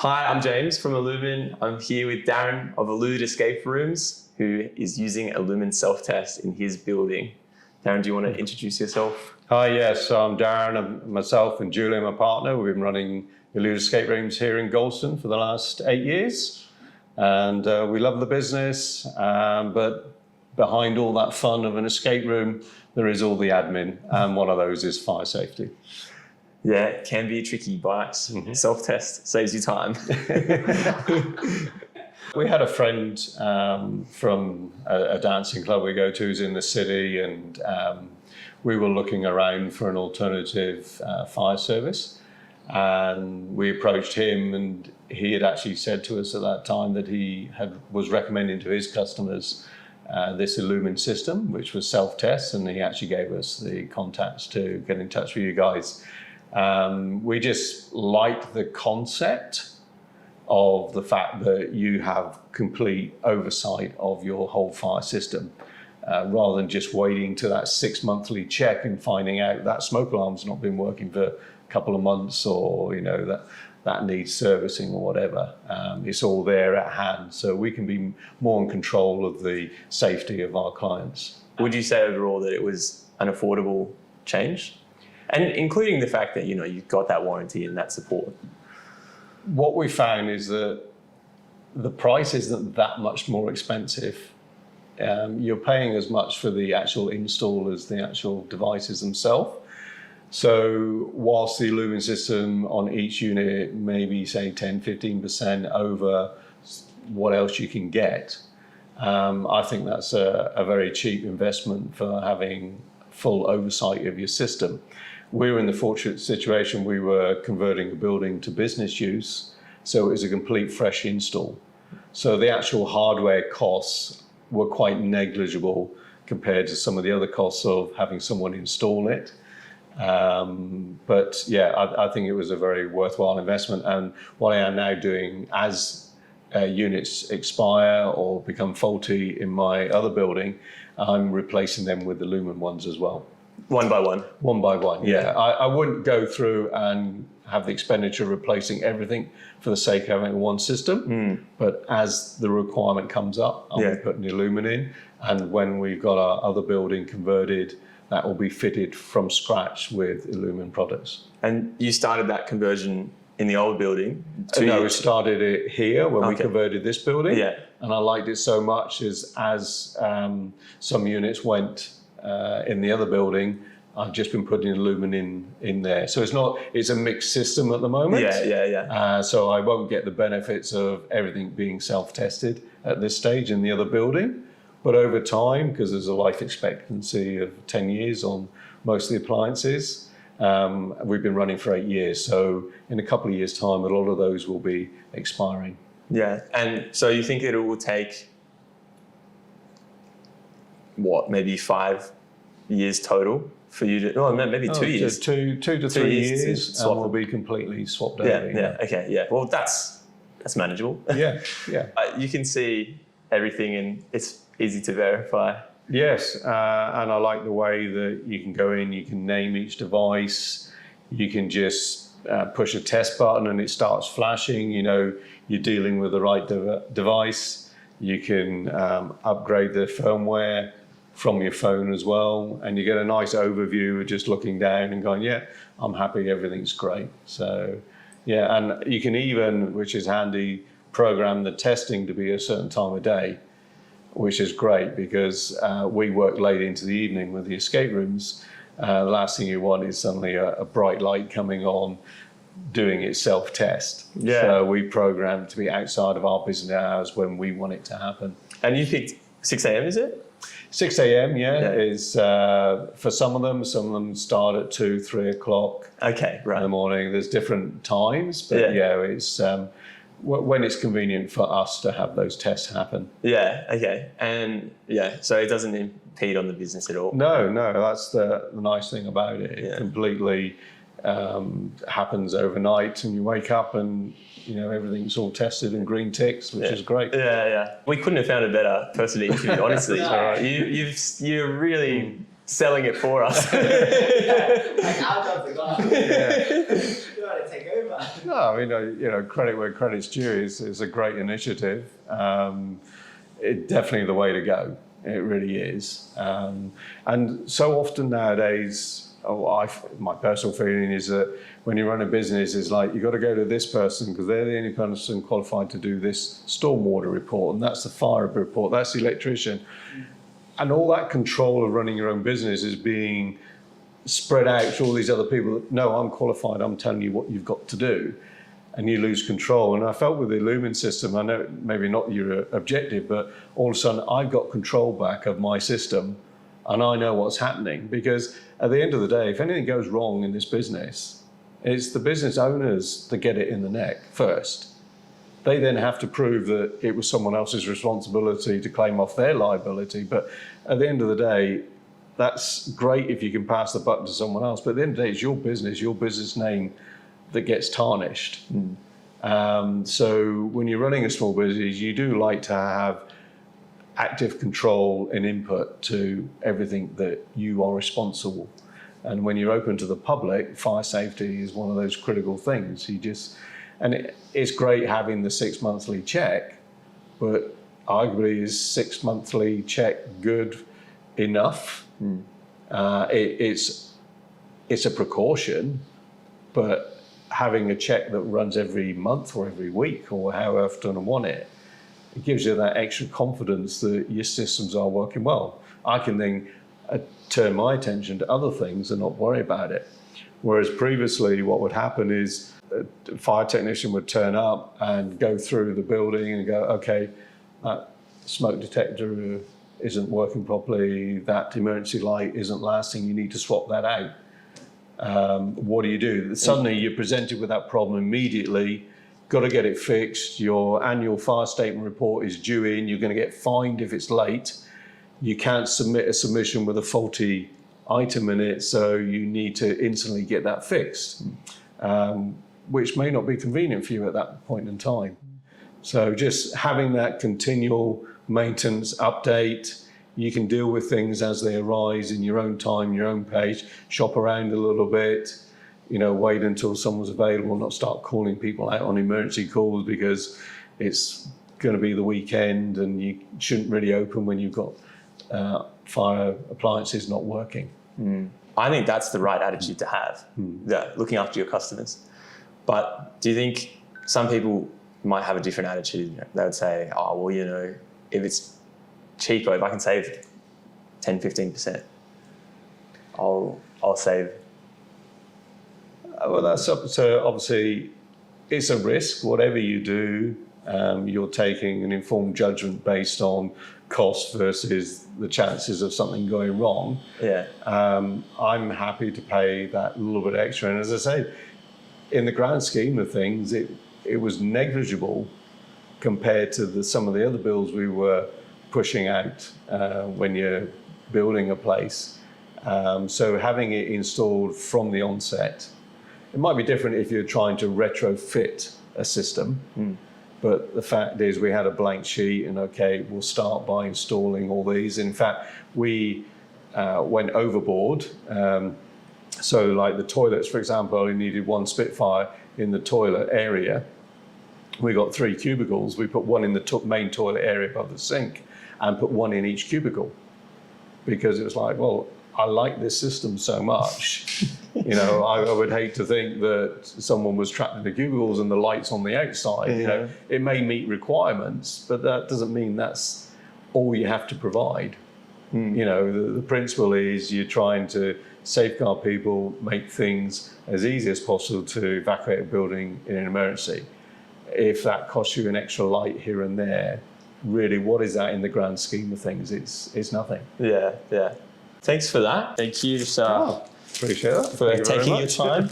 Hi, I'm James from Illumin. I'm here with Darren of Elude Escape Rooms, who is using Illumin self-test in his building. Darren, do you want to introduce yourself? Hi, yes, I'm Darren. Myself and Julie, my partner, we've been running Elude Escape Rooms here in Galston for the last 8 years. And we love the business, but behind all that fun of an escape room, there is all the admin, and one of those is fire safety. Yeah, it can be tricky, but self-test saves you time. We had a friend from a dancing club we go to who's in the city, and we were looking around for an alternative fire service. And we approached him, and he had actually said to us at that time that he was recommending to his customers this Illumin system, which was self-test, and he actually gave us the contacts to get in touch with you guys. We just like the concept of the fact that you have complete oversight of your whole fire system, rather than just waiting to that 6 monthly check and finding out that smoke alarm's not been working for a couple of months, or that needs servicing or whatever. It's all there at hand, so we can be more in control of the safety of our clients. Would you say overall that it was an affordable change? And including the fact that, you've got that warranty and that support. What we found is that the price isn't that much more expensive. You're paying as much for the actual install as the actual devices themselves. So whilst the Illumin system on each unit maybe say 10-15% over what else you can get, I think that's a very cheap investment for having full oversight of your system. We were in the fortunate situation, we were converting a building to business use, so it was a complete fresh install. So the actual hardware costs were quite negligible compared to some of the other costs of having someone install it. But yeah, I think it was a very worthwhile investment. And what I am now doing as units expire or become faulty in my other building, I'm replacing them with the Illumin ones as well. One by one? One by one, yeah. I wouldn't go through and have the expenditure replacing everything for the sake of having one system. But as the requirement comes up, I'll be putting the Illumin in. And when we've got our other building converted, that will be fitted from scratch with Illumin products. And you started that conversion in the old building? No, we started it here when we converted this building. Yeah. And I liked it so much as some units went in the other building, I've just been putting Illumin in there. So it's a mixed system at the moment. Yeah. So I won't get the benefits of everything being self-tested at this stage in the other building. But over time, because there's a life expectancy of 10 years on most of the appliances, we've been running for 8 years. So in a couple of years' time, a lot of those will be expiring. Yeah, and so you think it will take, maybe 5 years total for you to, maybe 2 years. Two to 3 years, and we'll be completely swapped over. Yeah. Well, that's manageable. Yeah. You can see everything, and it's easy to verify. Yes, and I like the way that you can go in, you can name each device, you can just push a test button and it starts flashing, you're dealing with the right device. You can upgrade the firmware from your phone as well, and you get a nice overview of just looking down and going, yeah, I'm happy, everything's great. So yeah, and you can even, which is handy, program the testing to be a certain time of day, which is great because we work late into the evening with the escape rooms. The last thing you want is suddenly a bright light coming on doing its self-test. Yeah. So we program to be outside of our business hours when we want it to happen. And you picked 6 a.m., is it? 6 a.m., is for some of them start at 2, 3 o'clock in the morning. There's different times, but it's when it's convenient for us to have those tests happen. Yeah, okay. And so it doesn't impede on the business at all? No, that's the nice thing about it. It completely happens overnight, and you wake up and everything's all tested and green ticks, which is great. Yeah. We couldn't have found a better person to interview, honestly. You're really selling it for us. Like our job's are gone. You want to take over. No, I mean, credit where credit's due is a great initiative. It's definitely the way to go. It really is. And so often nowadays, my personal feeling is that when you run a business, it's like you've got to go to this person because they're the only person qualified to do this stormwater report, and that's the fire report, that's the electrician. And all that control of running your own business is being spread out to all these other people. No, I'm qualified, I'm telling you what you've got to do. And you lose control. And I felt with the Lumen system, I know maybe not your objective, but all of a sudden I've got control back of my system and I know what's happening. Because at the end of the day, if anything goes wrong in this business, it's the business owners that get it in the neck first. They then have to prove that it was someone else's responsibility to claim off their liability. But at the end of the day, that's great if you can pass the buck to someone else. But at the end of the day, it's your business name that gets tarnished. So when you're running a small business, you do like to have active control and input to everything that you are responsible. And when you're open to the public, fire safety is one of those critical things. It's great having the 6 monthly check, but arguably is 6 monthly check good enough? It's a precaution, but having a check that runs every month or every week or how often I want it gives you that extra confidence that your systems are working well. I can then turn my attention to other things and not worry about it. Whereas previously what would happen is a fire technician would turn up and go through the building and go, okay, that smoke detector isn't working properly, that emergency light isn't lasting, you need to swap that out. What do? Suddenly you're presented with that problem immediately, got to get it fixed. Your annual fire statement report is due in, you're going to get fined if it's late. You can't submit a submission with a faulty item in it, so you need to instantly get that fixed, which may not be convenient for you at that point in time. So just having that continual maintenance update, you can deal with things as they arise in your own time, your own pace, shop around a little bit, wait until someone's available, not start calling people out on emergency calls because it's going to be the weekend and you shouldn't really open when you've got fire appliances not working. I think that's the right attitude to have, looking after your customers. But do you think some people might have a different attitude? They would say, oh, well, if it's cheaper, if I can save 10, 15%, I'll save. Well, that's up to, obviously, it's a risk. Whatever you do, you're taking an informed judgment based on cost versus the chances of something going wrong. Yeah. I'm happy to pay that little bit extra. And as I say, in the grand scheme of things, it was negligible compared to some of the other bills we were pushing out when you're building a place. So having it installed from the onset, it might be different if you're trying to retrofit a system, but the fact is we had a blank sheet and okay, we'll start by installing all these. In fact, we went overboard. So like the toilets, for example, only needed one Spitfire in the toilet area. We got 3 cubicles. We put one in the main toilet area above the sink and put one in each cubicle because it was like, well, I like this system so much. I would hate to think that someone was trapped in the cubicles and the lights on the outside. Yeah. It may meet requirements, but that doesn't mean that's all you have to provide. The principle is you're trying to safeguard people, make things as easy as possible to evacuate a building in an emergency. If that costs you an extra light here and there, really, what is that in the grand scheme of things? It's nothing. Yeah. Thanks for that. Thank you. Appreciate that. For taking your time.